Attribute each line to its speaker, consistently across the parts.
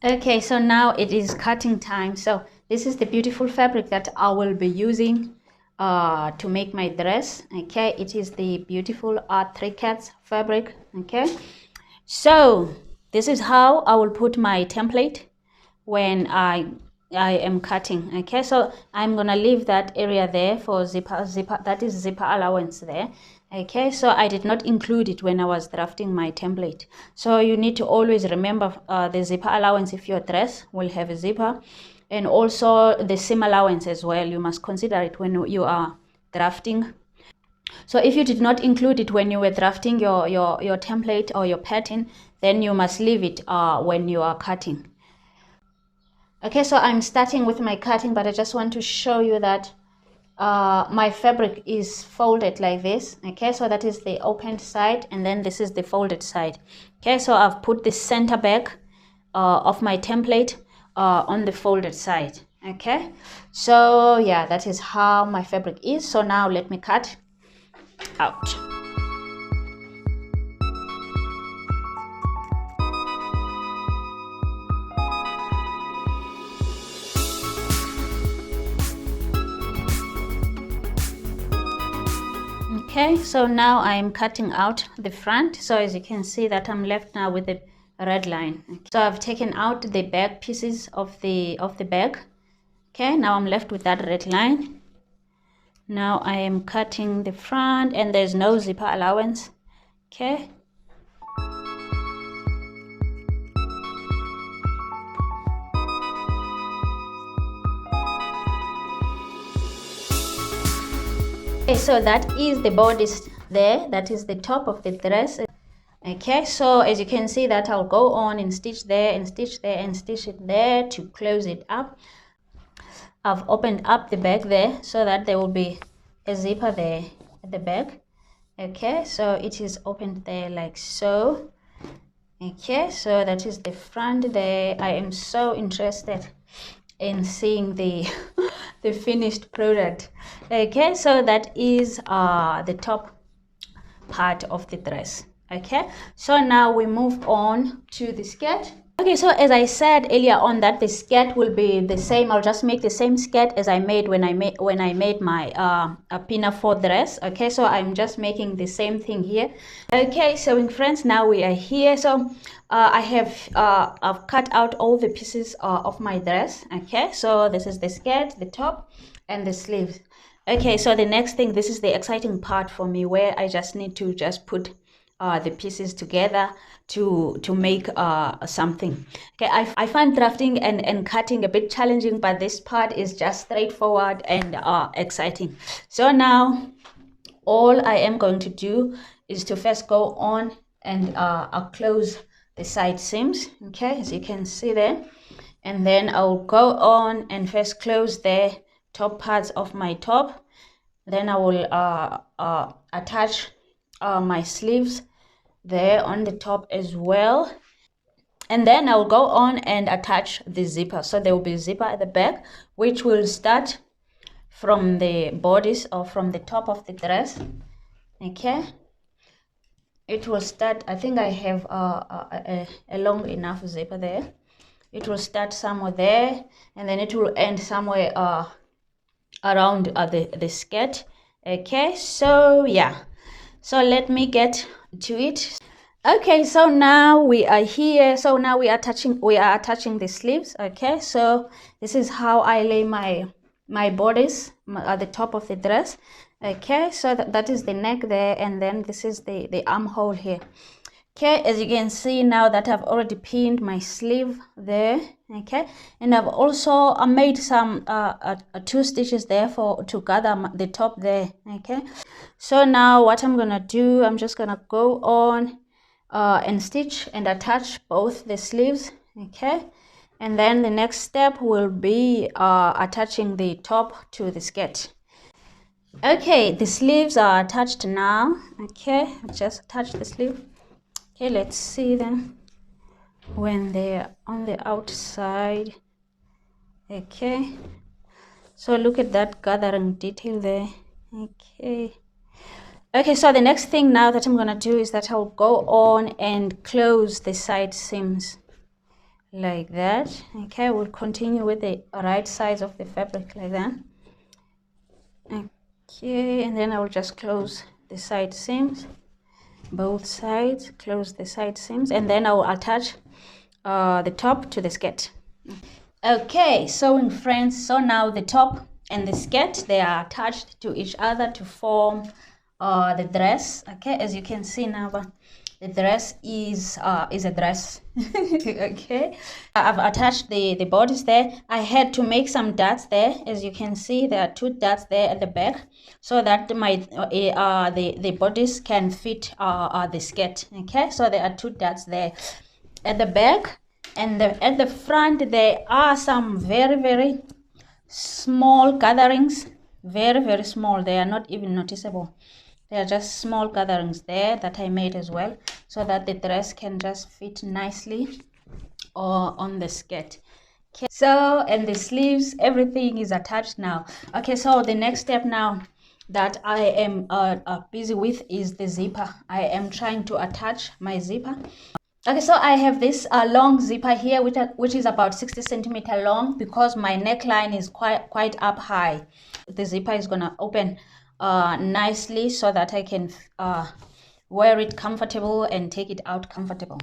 Speaker 1: Okay, so now it is cutting time. So this is the beautiful fabric that I will be using to make my dress. Okay, it is the beautiful 3/4 fabric. Okay, so this is how I will put my template when I am cutting. Okay, so I'm gonna leave that area there for zipper, that is zipper allowance there. Okay, so I did not include it when I was drafting my template. So you need to always remember the zipper allowance if your dress will have a zipper, and also the seam allowance as well. You must consider it when you are drafting. So if you did not include it when you were drafting your template or your pattern, then you must leave it when you are cutting. Okay, so I'm starting with my cutting, but I just want to show you that my fabric is folded like this. Okay, so that is the opened side, and then this is the folded side. Okay, so I've put the center back of my template on the folded side. Okay, so yeah, that is how my fabric is. So now let me cut out. Okay, so now I'm cutting out the front. So as you can see that I'm left now with the red line. So I've taken out the back pieces of the bag. Okay, now I'm left with that red line. Now I am cutting the front, and there's no zipper allowance. Okay. Okay, so that is the bodice there. That is the top of the dress. Okay, so as you can see that I'll go on and stitch there and stitch there and stitch it there to close it up. I've opened up the back there so that there will be a zipper there at the back. Okay, so it is opened there like so. Okay, so that is the front there. I am so interested in seeing the the finished product. Okay, so that is the top part of the dress. Okay, so now we move on to the skirt. Okay, so as I said earlier on that the skirt will be the same. I'll just make the same skirt as I made when I made my pinafore dress. Okay, so I'm just making the same thing here. Okay, sewing friends, now we are here. So I've cut out all the pieces of my dress. Okay, so this is the skirt, the top, and the sleeves. Okay, so the next thing, this is the exciting part for me, where I just need to just put the pieces together to make something. Okay, I find drafting and cutting a bit challenging, but this part is just straightforward and exciting. So now all I am going to do is to first go on and I'll close the side seams. Okay, as you can see there, and then I'll go on and first close the top parts of my top. Then I will attach my sleeves there on the top as well, and then I'll go on and attach the zipper. So there will be a zipper at the back, which will start from the bodice or from the top of the dress. Okay, it will start, I think I have a long enough zipper there. It will start somewhere there, and then it will end somewhere around the skirt. Okay, so yeah, so let me get to it. Okay, so now we are here. So now we are attaching the sleeves. Okay, so this is how I lay my bodice at the top of the dress. Okay, so that is the neck there, and then this is the armhole here. Okay, as you can see now that I've already pinned my sleeve there. Okay, and I've also made some 2 stitches there to gather the top there. Okay, so now what I'm gonna do, I'm just gonna go on and stitch and attach both the sleeves. Okay, and then the next step will be attaching the top to the skirt. Okay, the sleeves are attached now. Okay, just attach the sleeve. Okay, let's see them when they're on the outside. Okay, so look at that gathering detail there. Okay, so the next thing now that I'm gonna do is that I'll go on and close the side seams. like that. Okay, we'll continue with the right sides of the fabric like that. Okay, and then I will just close the side seams, both sides, close the side seams, and then I will attach the top to the skirt. Okay, sewing friends, so now the top and the skirt, they are attached to each other to form the dress. Okay, as you can see now, the dress is a dress. Okay, I've attached the bodice there. I had to make some dots there. As you can see, there are 2 dots there at the back, so that my the bodice can fit the skirt. Okay, so there are 2 dots there at the back, and at the front there are some very small gatherings, very small. They are not even noticeable. They are just small gatherings there that I made as well, so that the dress can just fit nicely on the skirt. Okay, so, and the sleeves, everything is attached now. Okay, so the next step now that I am busy with is the zipper. I am trying to attach my zipper. Okay, so I have this long zipper here, which is about 60 centimeter long, because my neckline is quite up high. The zipper is gonna open nicely so that I can wear it comfortable and take it out comfortable.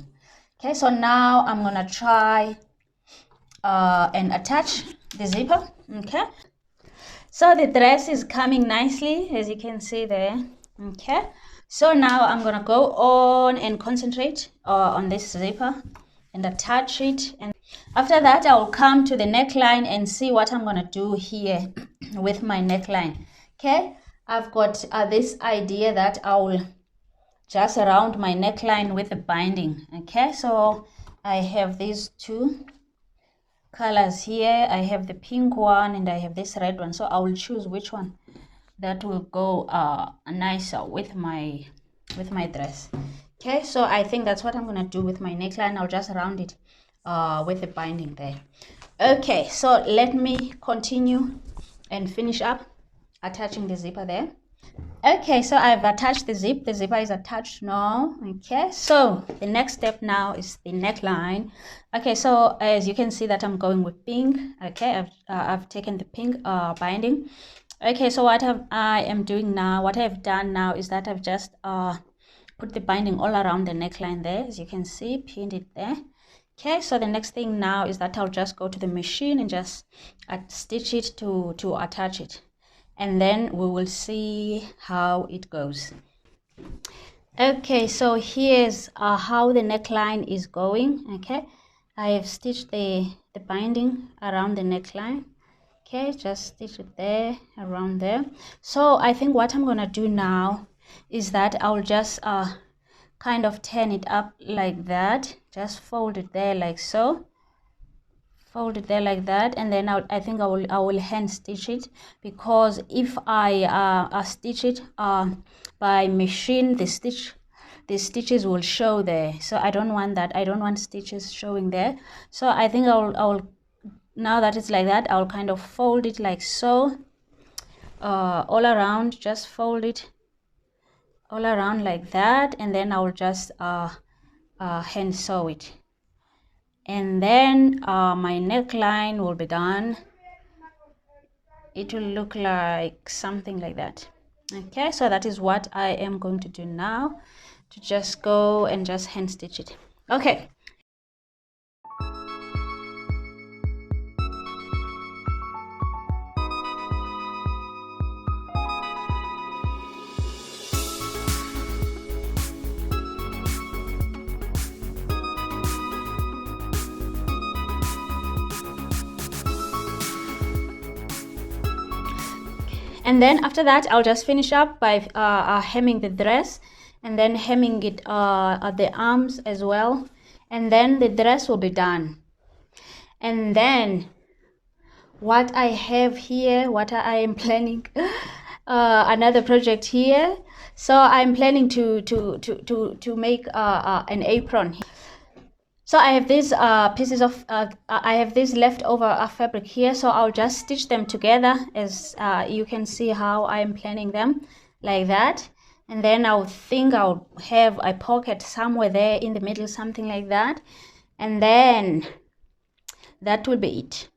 Speaker 1: Okay, so now I'm gonna try and attach the zipper. Okay, so the dress is coming nicely, as you can see there. Okay, so now I'm gonna go on and concentrate on this zipper and attach it, and after that I will come to the neckline and see what I'm gonna do here with my neckline. Okay, I've got this idea that I will just round my neckline with the binding. Okay, so I have these 2 colors here. I have the pink one and I have this red one, so I will choose which one that will go nicer with my dress. Okay, so I think that's what I'm gonna do with my neckline. I'll just round it with the binding there. Okay, so let me continue and finish up attaching the zipper there. Okay, so I've attached the zipper is attached now. Okay, so the next step now is the neckline. Okay, so as you can see that I'm going with pink. Okay, I've taken the pink binding. Okay, so what I am doing now, what I've done now is that I've just put the binding all around the neckline there, as you can see, pinned it there. Okay, so the next thing now is that I'll just go to the machine and just stitch it to attach it, and then we will see how it goes. Okay, so here's how the neckline is going. Okay, I have stitched the binding around the neckline. Okay, just stitch it there, around there. So I think what I'm gonna do now is that I'll just kind of turn it up like that, just fold it there like so, fold it there like that, and then I think I will hand stitch it, because if I stitch it by machine, the stitches will show there, so I don't want that. I don't want stitches showing there. So I think I'll now that it's like that, I'll kind of fold it like so, all around, just fold it all around like that, and then I'll just hand sew it, and then my neckline will be done. It will look like something like that. Okay, so that is what I am going to do now, to just go and just hand stitch it. Okay. And then after that, I'll just finish up by hemming the dress, and then hemming it at the arms as well, and then the dress will be done. And then what I have here, what I am planning, another project here. So I'm planning to make an apron. So I have these pieces of I have this leftover fabric here, so I'll just stitch them together, as you can see how I'm planning them, like that. And then I'll have a pocket somewhere there in the middle, something like that. And then that will be it.